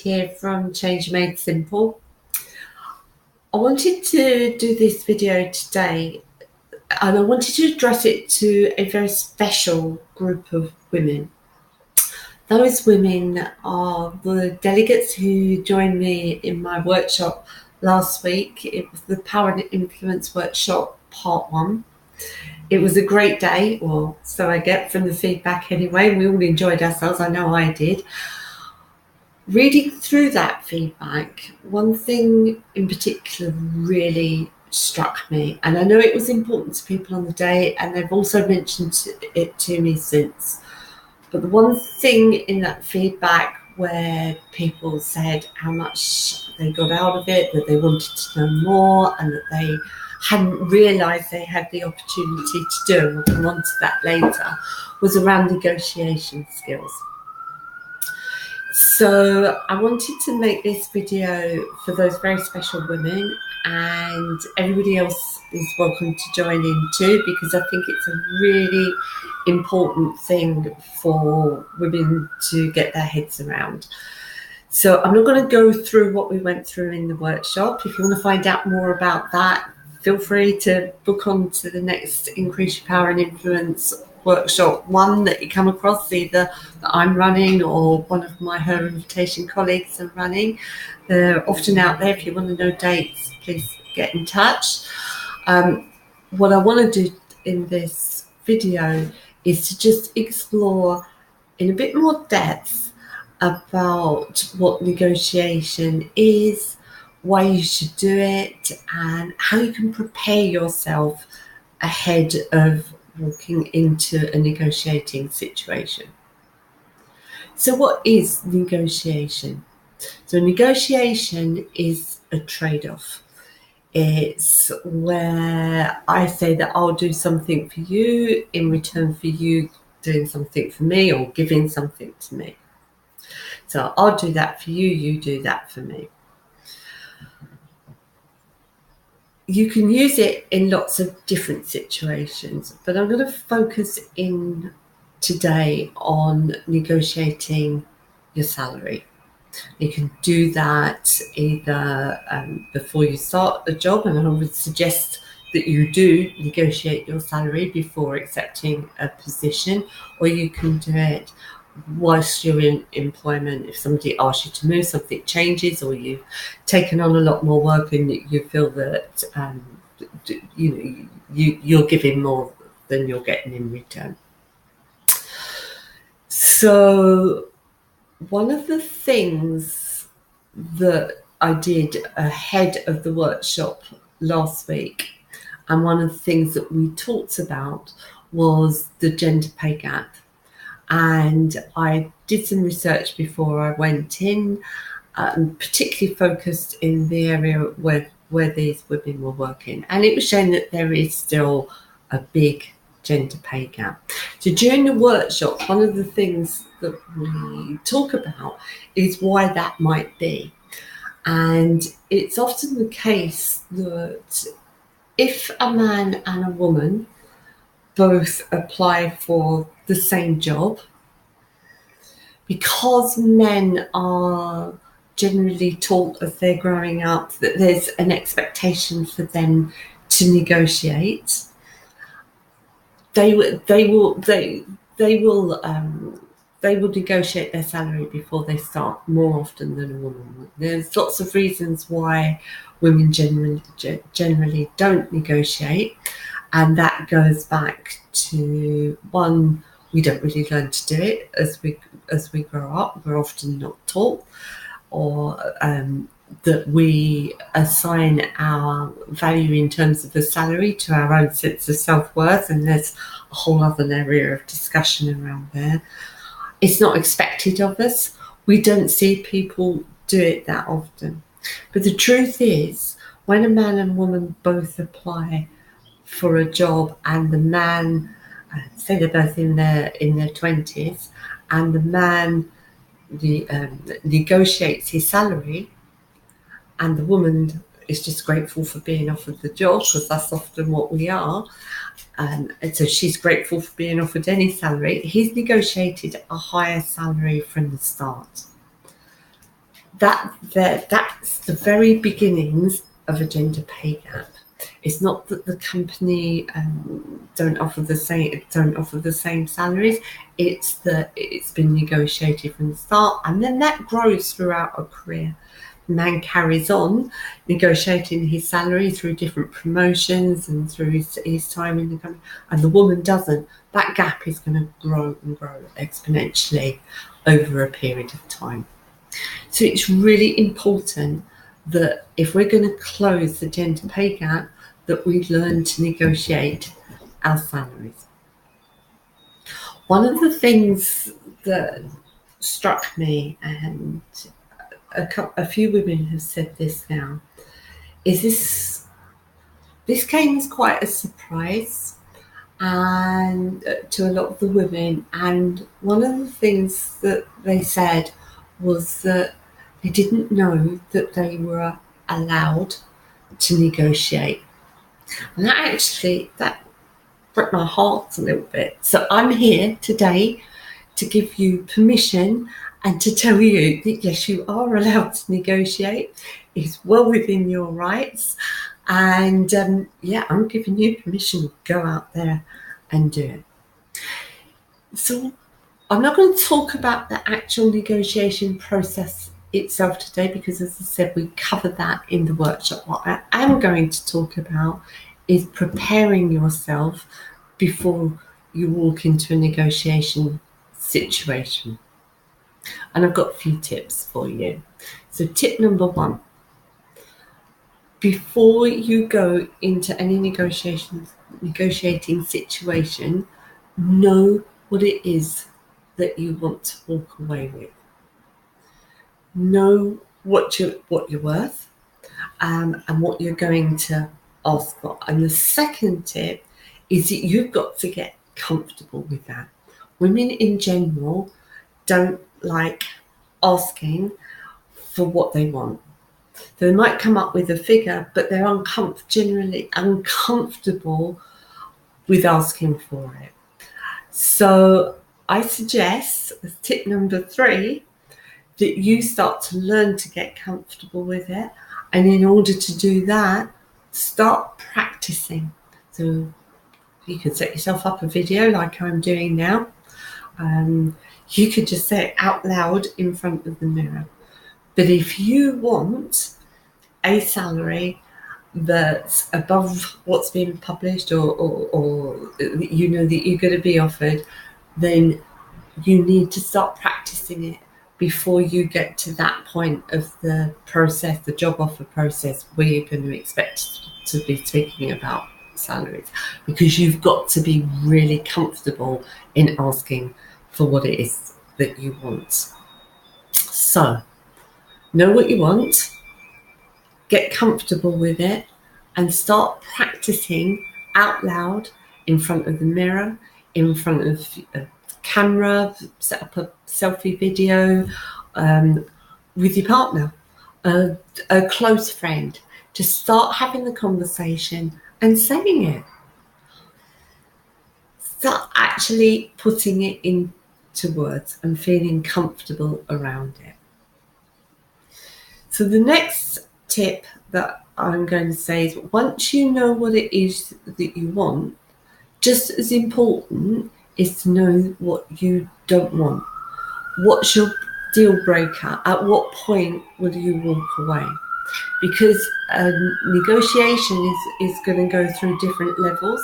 here from Change Made Simple. I wanted to do this video today and I wanted to address it to a very special group of women. Those women are the delegates who joined me in my workshop last week. It was the Power and Influence Workshop Part 1. It was a great day, or so I get from the feedback anyway. We all enjoyed ourselves, I know I did. Reading through that feedback, one thing in particular really struck me, and I know it was important to people on the day, and they've also mentioned it to me since. But the one thing in that feedback where people said how much they got out of it, that they wanted to know more, and that they hadn't realised they had the opportunity to do, and we'll come on to that later, was around negotiation skills. So I wanted to make this video for those very special women, and everybody else is welcome to join in too, because I think it's a really important thing for women to get their heads around. So I'm not going to go through what we went through in the workshop. If you want to find out more about that, feel free to book on to the next Increase Your Power and Influence workshop 1 that you come across, either that I'm running or one of my Her Invitation colleagues are running. They're often out there. If you want to know dates, please get in touch. What I want to do in this video is to just explore in a bit more depth about what negotiation is, why you should do it, and how you can prepare yourself ahead of walking into a negotiating situation. So what is negotiation? So negotiation is a trade-off. It's where I say that I'll do something for you in return for you doing something for me, or giving something to me. So I'll do that for you, you do that for me. You can use it in lots of different situations, but I'm going to focus in today on negotiating your salary. You can do that either before you start a job, and I would suggest that you do negotiate your salary before accepting a position, or you can do it whilst you're in employment. If somebody asks you to move, something changes, or you've taken on a lot more work and you feel that you're giving more than you're getting in return. So one of the things that I did ahead of the workshop last week, and one of the things that we talked about, was the gender pay gap. And I did some research before I went in, particularly focused in the area where these women were working. And it was showing that there is still a big gender pay gap. So during the workshop, one of the things that we talk about is why that might be. And it's often the case that if a man and a woman both apply for the same job, because men are generally taught as they're growing up that there's an expectation for them to negotiate, they will negotiate their salary before they start more often than a woman would. There's lots of reasons why women generally don't negotiate, and that goes back to, one, we don't really learn to do it as we grow up. We're often not taught, or that we assign our value in terms of the salary to our own sense of self-worth, and there's a whole other area of discussion around there. It's not expected of us. We don't see people do it that often. But the truth is, when a man and woman both apply for a job, and the man, say they're both in their 20s, and the man negotiates his salary, and the woman is just grateful for being offered the job, because that's often what we are, and so she's grateful for being offered any salary. He's negotiated a higher salary from the start. that's the very beginnings of a gender pay gap. It's not that the company don't offer the same salaries. It's that it's been negotiated from the start, and then that grows throughout a career. The man carries on negotiating his salary through different promotions and through his time in the company, and the woman doesn't. That gap is going to grow and grow exponentially over a period of time. So it's really important that if we're going to close the gender pay gap, that we learn to negotiate our salaries. One of the things that struck me, and a few women have said this now, is this came as quite a surprise and to a lot of the women. And one of the things that they said was that they didn't know that they were allowed to negotiate. And that broke my heart a little bit. So I'm here today to give you permission and to tell you that yes, you are allowed to negotiate. It's well within your rights. And I'm giving you permission to go out there and do it. So I'm not going to talk about the actual negotiation process itself today because, as I said, we covered that in the workshop. What I am going to talk about is preparing yourself before you walk into a negotiation situation. And I've got a few tips for you. So tip number 1, before you go into any negotiating situation, know what it is that you want to walk away with. Know what you're worth and what you're going to ask for. And the second tip is that you've got to get comfortable with that. Women in general don't like asking for what they want. They might come up with a figure, but they're generally uncomfortable with asking for it. So I suggest, as tip number 3, that you start to learn to get comfortable with it. And in order to do that, start practicing. So you could set yourself up a video like I'm doing now. You could just say it out loud in front of the mirror. But if you want a salary that's above what's been published or you know that you're going to be offered, then you need to start practicing it before you get to that point of the process, the job offer process, where you're going to expect to be speaking about salaries, because you've got to be really comfortable in asking for what it is that you want. So know what you want, get comfortable with it, and start practicing out loud in front of the mirror, in front of a camera, set up a selfie video with your partner, a close friend. Just start having the conversation and saying it. Start actually putting it into words and feeling comfortable around it. So the next tip that I'm going to say is, once you know what it is that you want, just as important is to know what you don't want. What's your deal breaker? At what point will you walk away? Because negotiation is going to go through different levels.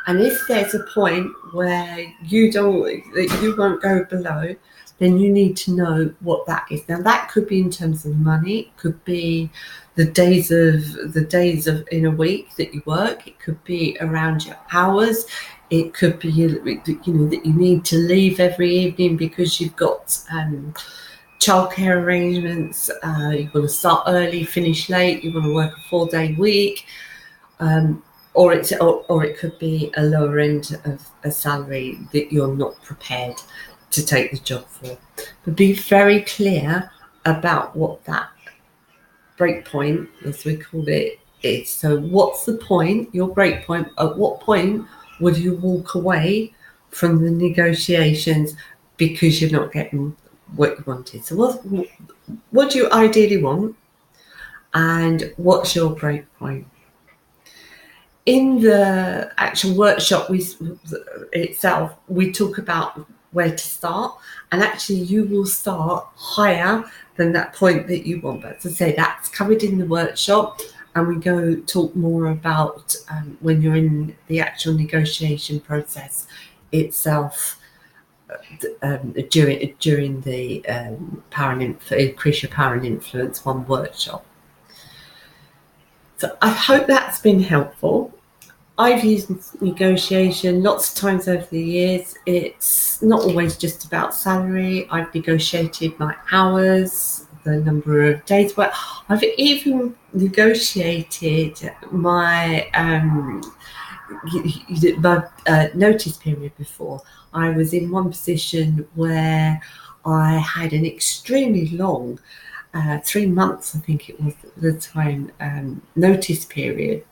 And if there's a point where you won't go below, then you need to know what that is. Now that could be in terms of money, it could be the days of in a week that you work, it could be around your hours, it could be that you need to leave every evening because you've got childcare arrangements, you want to start early, finish late, you want to work a 4-day week, or it could be a lower end of a salary that you're not prepared to take the job for. But be very clear about what that break point, as we call it, is. So what's the point, your break point? At what point would you walk away from the negotiations because you're not getting what you wanted. So what do you ideally want, and what's your break point? In the actual workshop itself, we talk about where to start, and actually you will start higher than that point that you want. But as I say, that's covered in the workshop, and we go talk more about when you're in the actual negotiation process itself during the Increase Your Power and Influence One workshop. So I hope that's been helpful. I've used negotiation lots of times over the years. It's not always just about salary. I've negotiated my hours, the number of days work. I've even negotiated my notice period before. I was in one position where I had an extremely long 3 months, I think it was at the time, notice period.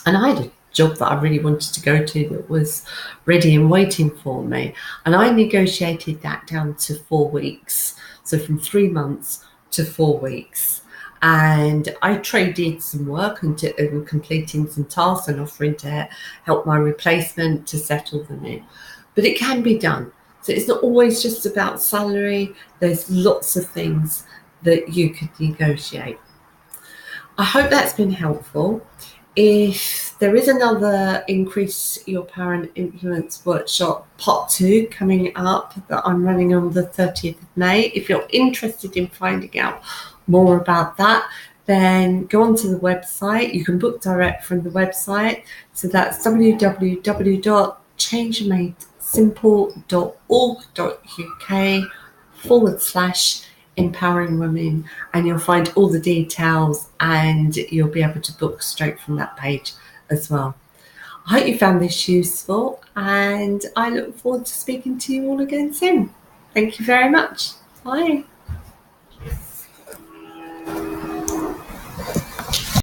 And I had a job that I really wanted to go to that was ready and waiting for me. And I negotiated that down to 4 weeks. So from 3 months to 4 weeks. And I traded some work and completing some tasks and offering to help my replacement to settle them in. But it can be done. So it's not always just about salary. There's lots of things that you could negotiate. I hope that's been helpful. If there is another Increase Your Power and Influence workshop part 2 coming up that I'm running on the 30th of May, if you're interested in finding out more about that, then go onto the website. You can book direct from the website. So that's www.changemadesimple.org.uk/empowering women, and you'll find all the details, and you'll be able to book straight from that page as well. I hope you found this useful, and I look forward to speaking to you all again soon. Thank you very much. Bye.